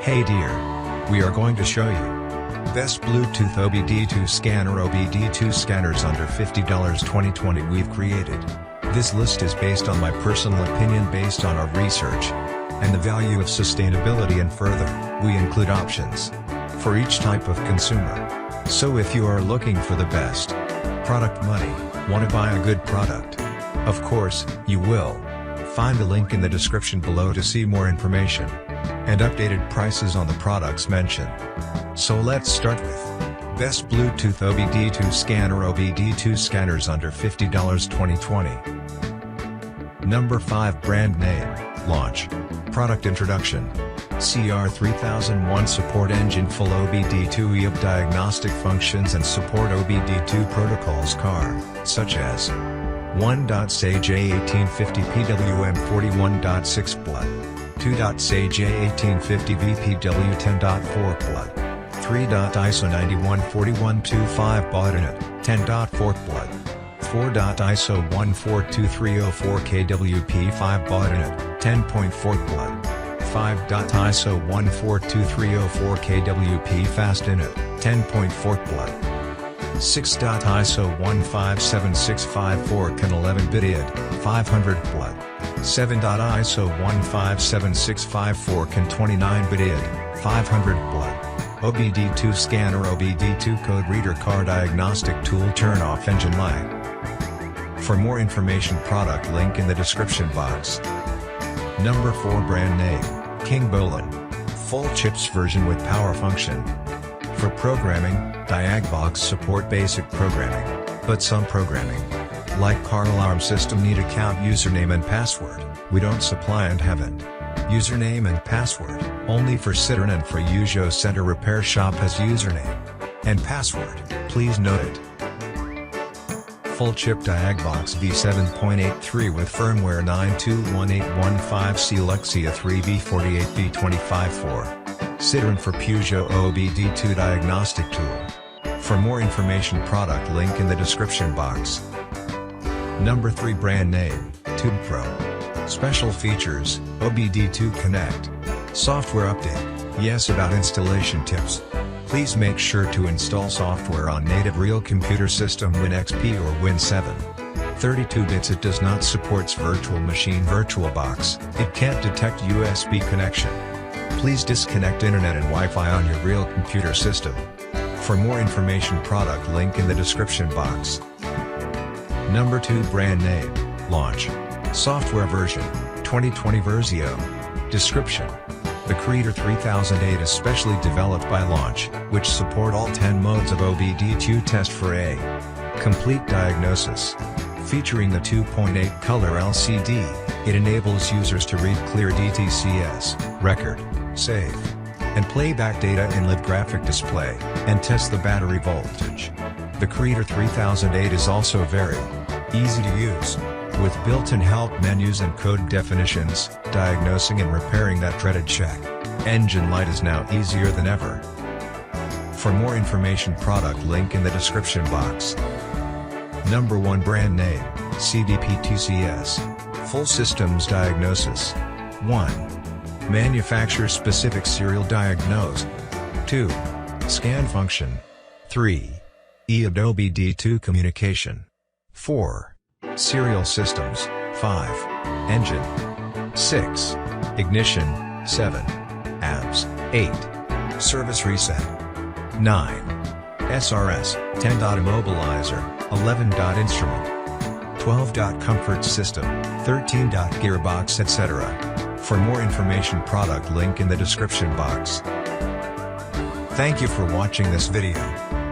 Hey dear. We are going to show you best Bluetooth OBD2 scanner OBD2 scanners under $50 2020 we've created. This list is based on my personal opinion based on our research and the value of sustainability, and further, we include options for each type of consumer. So if you are looking for the best product money, want to buy a good product, of course, you will find the link in the description below to see more information and updated prices on the products mentioned. So let's start with best Bluetooth OBD2 scanner OBD2 scanners under $50 2020. Number 5 brand name, launch, product introduction, CR3001 support engine full OBD2 EOB diagnostic functions and support OBD2 protocols car, such as 1.SAJ 1850 PWM41.6 blood, 2.SAJ 1850 VPW 10.4 blood, 3.ISO 914125 baudinate, 10.4 blood, 4.ISO 142304 KWP5 baudinate, 10.4 blood, 5.ISO 142304 KWP fast init, 10.4 blood, 6.ISO 157654 CAN 11-bit ID, 500 blood, 7.ISO 157654 CAN 29-bit ID, 500 blood. OBD2 scanner OBD2 code reader car diagnostic tool turn off engine light. For more information, product link in the description box. Number 4 brand name, King Bolin. Full chips version with power function. For programming, Diagbox support basic programming, but some programming, like car alarm system, need account username and password. We don't supply and haven't. Username and password, only for Citroen and for Peugeot Center Repair Shop has username and password, please note it. Full chip Diagbox V7.83 with firmware 921815C Lexia 3B48B254. Citroen for Peugeot OBD2 diagnostic tool. For more information, product link in the description box. Number 3 brand name, Tube Pro. Special features, OBD2 Connect. Software update, yes. About installation tips. Please make sure to install software on native real computer system Win XP or Win 7. 32 bits. It does not supports virtual machine VirtualBox. It can't detect USB connection. Please disconnect internet and Wi-Fi on your real computer system. For more information, product link in the description box. Number 2 brand name, launch. Software version, 2020 Versio. Description. The Creator 3008 is specially developed by Launch, which support all 10 modes of OBD2 test for a complete diagnosis. Featuring the 2.8 color LCD, it enables users to read clear DTCS, record, save, and playback data in live graphic display, and test the battery voltage. The Creator 3008 is also very easy to use, with built-in help menus and code definitions. Diagnosing and repairing that dreaded check engine light is now easier than ever. For more information, product link in the description box. Number 1 brand name, CDP2CS. Full systems diagnosis. 1. Manufacturer specific serial diagnose. 2. Scan function. 3. EOB OBD2 communication. 4. Serial systems. 5. Engine. 6. Ignition. 7. Apps. 8. Service reset. 9. SRS. 10. Immobilizer. 11. Instrument. 12. Comfort system. 13. Gearbox etc. For more information, product link in the description box. Thank you for watching this video.